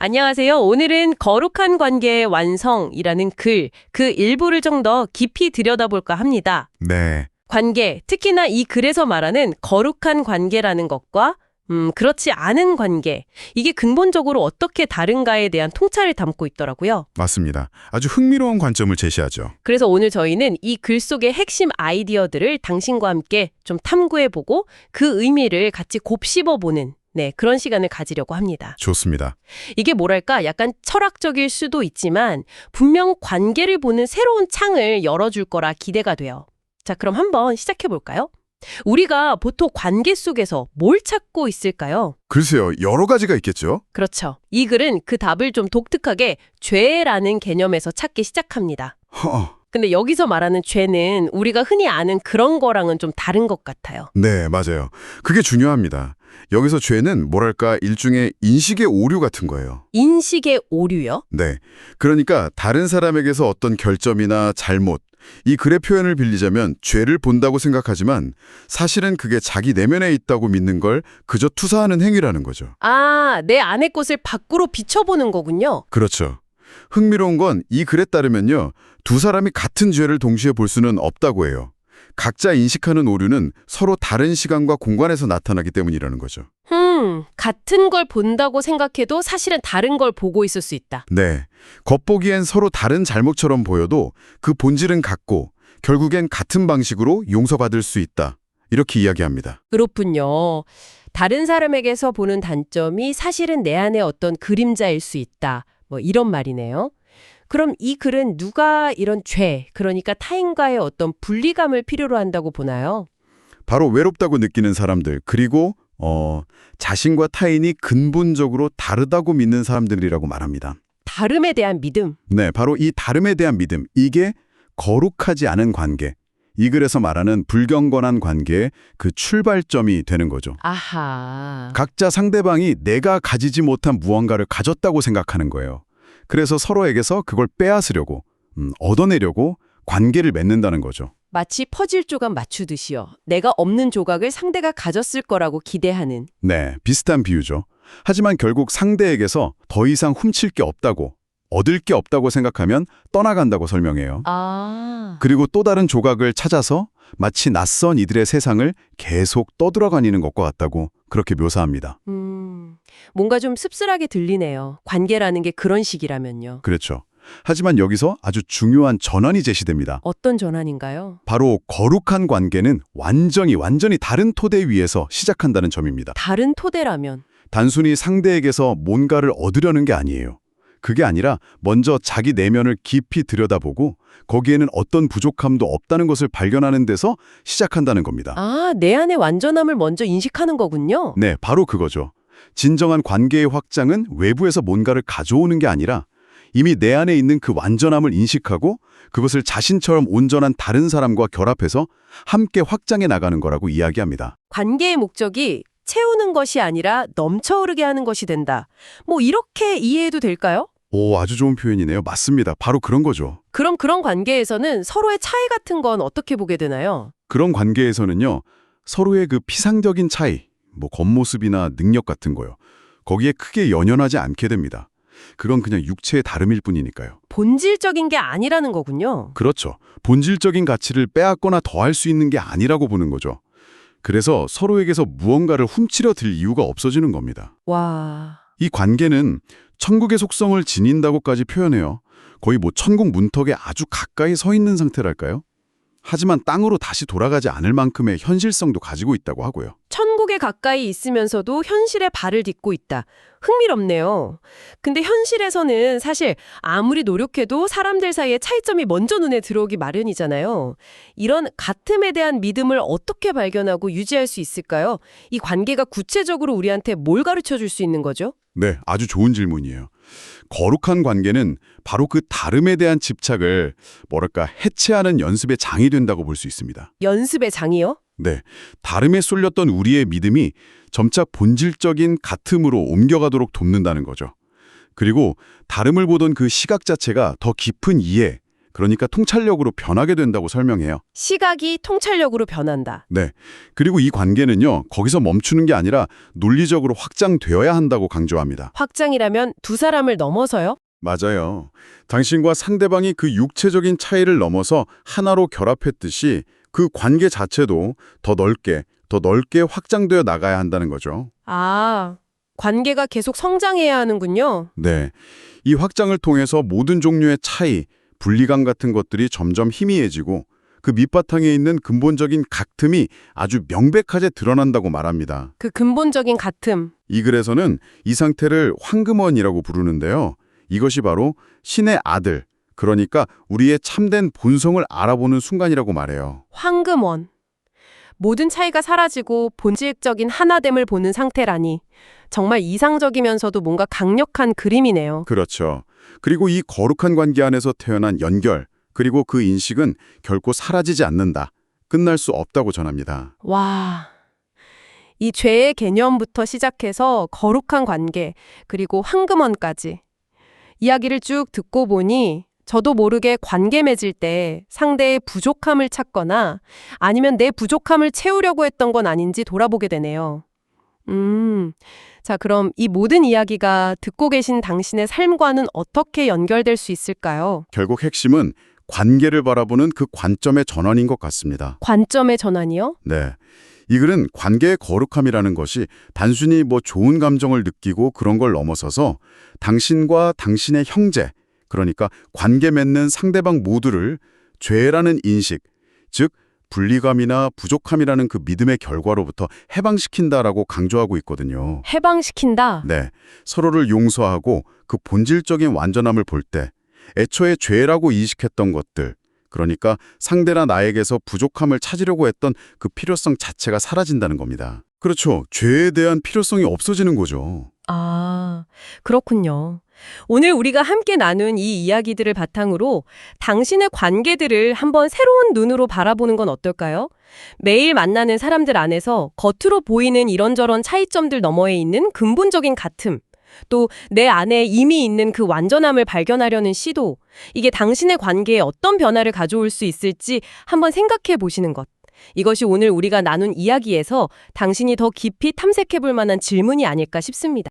안녕하세요. 오늘은 거룩한 관계의 완성이라는 글, 그 일부를 좀 더 깊이 들여다볼까 합니다. 네, 관계, 특히나 이 글에서 말하는 거룩한 관계라는 것과 그렇지 않은 관계, 이게 근본적으로 어떻게 다른가에 대한 통찰을 담고 있더라고요. 맞습니다. 아주 흥미로운 관점을 제시하죠. 그래서 오늘 저희는 이 글 속의 핵심 아이디어들을 당신과 함께 좀 탐구해보고 그 의미를 같이 곱씹어보는 그런 시간을 가지려고 합니다. 좋습니다. 이게 뭐랄까 약간 철학적일 수도 있지만 분명 관계를 보는 새로운 창을 열어줄 거라 기대가 돼요. 자, 그럼 한번 시작해 볼까요? 우리가 보통 관계 속에서 뭘 찾고 있을까요? 글쎄요, 여러 가지가 있겠죠? 그렇죠. 이 글은 그 답을 좀 독특하게 죄라는 개념에서 찾기 시작합니다. 근데 여기서 말하는 죄는 우리가 흔히 아는 그런 거랑은 좀 다른 것 같아요. 네, 맞아요. 그게 중요합니다. 여기서 죄는 뭐랄까 일종의 인식의 오류 같은 거예요. 인식의 오류요? 네, 그러니까 다른 사람에게서 어떤 결점이나 잘못, 이 글의 표현을 빌리자면 죄를 본다고 생각하지만 사실은 그게 자기 내면에 있다고 믿는 걸 그저 투사하는 행위라는 거죠. 아, 내 안의 것을 밖으로 비춰보는 거군요. 그렇죠. 흥미로운 건 이 글에 따르면요, 두 사람이 같은 죄를 동시에 볼 수는 없다고 해요. 각자 인식하는 오류는 서로 다른 시간과 공간에서 나타나기 때문이라는 거죠. 같은 걸 본다고 생각해도 사실은 다른 걸 보고 있을 수 있다. 네, 겉보기엔 서로 다른 잘못처럼 보여도 그 본질은 같고 결국엔 같은 방식으로 용서받을 수 있다. 이렇게 이야기합니다. 그렇군요. 다른 사람에게서 보는 단점이 사실은 내 안에 어떤 그림자일 수 있다. 뭐 이런 말이네요. 그럼 이 글은 누가 이런 죄, 그러니까 타인과의 어떤 분리감을 필요로 한다고 보나요? 바로 외롭다고 느끼는 사람들, 그리고 자신과 타인이 근본적으로 다르다고 믿는 사람들이라고 말합니다. 다름에 대한 믿음. 네, 바로 이 다름에 대한 믿음, 이게 거룩하지 않은 관계, 이 글에서 말하는 불경건한 관계의 그 출발점이 되는 거죠. 아하. 각자 상대방이 내가 가지지 못한 무언가를 가졌다고 생각하는 거예요. 그래서 서로에게서 그걸 빼앗으려고, 얻어내려고 관계를 맺는다는 거죠. 마치 퍼즐 조각 맞추듯이요. 내가 없는 조각을 상대가 가졌을 거라고 기대하는. 네, 비슷한 비유죠. 하지만 결국 상대에게서 더 이상 훔칠 게 없다고, 얻을 게 없다고 생각하면 떠나간다고 설명해요. 아. 그리고 또 다른 조각을 찾아서 마치 낯선 이들의 세상을 계속 떠들어다니는 것과 같다고 그렇게 묘사합니다. 뭔가 좀 씁쓸하게 들리네요. 관계라는 게 그런 식이라면요. 그렇죠. 하지만 여기서 아주 중요한 전환이 제시됩니다. 어떤 전환인가요? 바로 거룩한 관계는 완전히 다른 토대 위에서 시작한다는 점입니다. 다른 토대라면. 단순히 상대에게서 뭔가를 얻으려는 게 아니에요. 그게 아니라 먼저 자기 내면을 깊이 들여다보고 거기에는 어떤 부족함도 없다는 것을 발견하는 데서 시작한다는 겁니다. 아, 내 안의 완전함을 먼저 인식하는 거군요. 네, 바로 그거죠. 진정한 관계의 확장은 외부에서 뭔가를 가져오는 게 아니라 이미 내 안에 있는 그 완전함을 인식하고 그것을 자신처럼 온전한 다른 사람과 결합해서 함께 확장해 나가는 거라고 이야기합니다. 관계의 목적이 채우는 것이 아니라 넘쳐흐르게 하는 것이 된다. 뭐 이렇게 이해해도 될까요? 오, 아주 좋은 표현이네요. 맞습니다. 바로 그런 거죠. 그럼 그런 관계에서는 서로의 차이 같은 건 어떻게 보게 되나요? 그런 관계에서는요, 서로의 그 피상적인 차이, 뭐 겉모습이나 능력 같은 거요. 거기에 크게 연연하지 않게 됩니다. 그건 그냥 육체의 다름일 뿐이니까요. 본질적인 게 아니라는 거군요. 그렇죠. 본질적인 가치를 빼앗거나 더할 수 있는 게 아니라고 보는 거죠. 그래서 서로에게서 무언가를 훔치려 들 이유가 없어지는 겁니다. 와. 이 관계는 천국의 속성을 지닌다고까지 표현해요. 거의 뭐 천국 문턱에 아주 가까이 서 있는 상태랄까요? 하지만 땅으로 다시 돌아가지 않을 만큼의 현실성도 가지고 있다고 하고요. 천국에 가까이 있으면서도 현실에 발을 딛고 있다. 흥미롭네요. 근데 현실에서는 사실 아무리 노력해도 사람들 사이에 차이점이 먼저 눈에 들어오기 마련이잖아요. 이런 같음에 대한 믿음을 어떻게 발견하고 유지할 수 있을까요? 이 관계가 구체적으로 우리한테 뭘 가르쳐 줄 수 있는 거죠? 네, 아주 좋은 질문이에요. 거룩한 관계는 바로 그 다름에 대한 집착을 해체하는 연습의 장이 된다고 볼 수 있습니다. 연습의 장이요? 네, 다름에 쏠렸던 우리의 믿음이 점차 본질적인 같음으로 옮겨가도록 돕는다는 거죠. 그리고 다름을 보던 그 시각 자체가 더 깊은 이해, 그러니까 통찰력으로 변하게 된다고 설명해요. 시각이 통찰력으로 변한다. 네. 그리고 이 관계는요, 거기서 멈추는 게 아니라 논리적으로 확장되어야 한다고 강조합니다. 확장이라면 두 사람을 넘어서요? 맞아요. 당신과 상대방이 그 육체적인 차이를 넘어서 하나로 결합했듯이 그 관계 자체도 더 넓게 확장되어 나가야 한다는 거죠. 아, 관계가 계속 성장해야 하는군요. 네. 이 확장을 통해서 모든 종류의 차이, 분리감 같은 것들이 점점 희미해지고 그 밑바탕에 있는 근본적인 각틈이 아주 명백하게 드러난다고 말합니다. 그 근본적인 같음. 이 글에서는 이 상태를 황금원이라고 부르는데요. 이것이 바로 신의 아들, 그러니까 우리의 참된 본성을 알아보는 순간이라고 말해요. 황금원. 모든 차이가 사라지고 본질적인 하나됨을 보는 상태라니. 정말 이상적이면서도 뭔가 강력한 그림이네요. 그렇죠. 그리고 이 거룩한 관계 안에서 태어난 연결, 그리고 그 인식은 결코 사라지지 않는다. 끝날 수 없다고 전합니다. 와, 이 죄의 개념부터 시작해서 거룩한 관계, 그리고 황금원까지. 이야기를 쭉 듣고 보니 저도 모르게 관계 맺을 때 상대의 부족함을 찾거나 아니면 내 부족함을 채우려고 했던 건 아닌지 돌아보게 되네요. 자, 그럼 이 모든 이야기가 듣고 계신 당신의 삶과는 어떻게 연결될 수 있을까요? 결국 핵심은 관계를 바라보는 그 관점의 전환인 것 같습니다. 관점의 전환이요? 네. 이 글은 관계의 거룩함이라는 것이 단순히 좋은 감정을 느끼고 그런 걸 넘어서서 당신과 당신의 형제, 그러니까 관계 맺는 상대방 모두를 죄라는 인식, 즉 분리감이나 부족함이라는 그 믿음의 결과로부터 해방시킨다라고 강조하고 있거든요. 해방시킨다? 네. 서로를 용서하고 그 본질적인 완전함을 볼 때 애초에 죄라고 인식했던 것들, 그러니까 상대나 나에게서 부족함을 찾으려고 했던 그 필요성 자체가 사라진다는 겁니다. 그렇죠. 죄에 대한 필요성이 없어지는 거죠. 아, 그렇군요. 오늘 우리가 함께 나눈 이 이야기들을 바탕으로 당신의 관계들을 한번 새로운 눈으로 바라보는 건 어떨까요? 매일 만나는 사람들 안에서 겉으로 보이는 이런저런 차이점들 너머에 있는 근본적인 같음, 또 내 안에 이미 있는 그 완전함을 발견하려는 시도, 이게 당신의 관계에 어떤 변화를 가져올 수 있을지 한번 생각해 보시는 것. 이것이 오늘 우리가 나눈 이야기에서 당신이 더 깊이 탐색해 볼 만한 질문이 아닐까 싶습니다.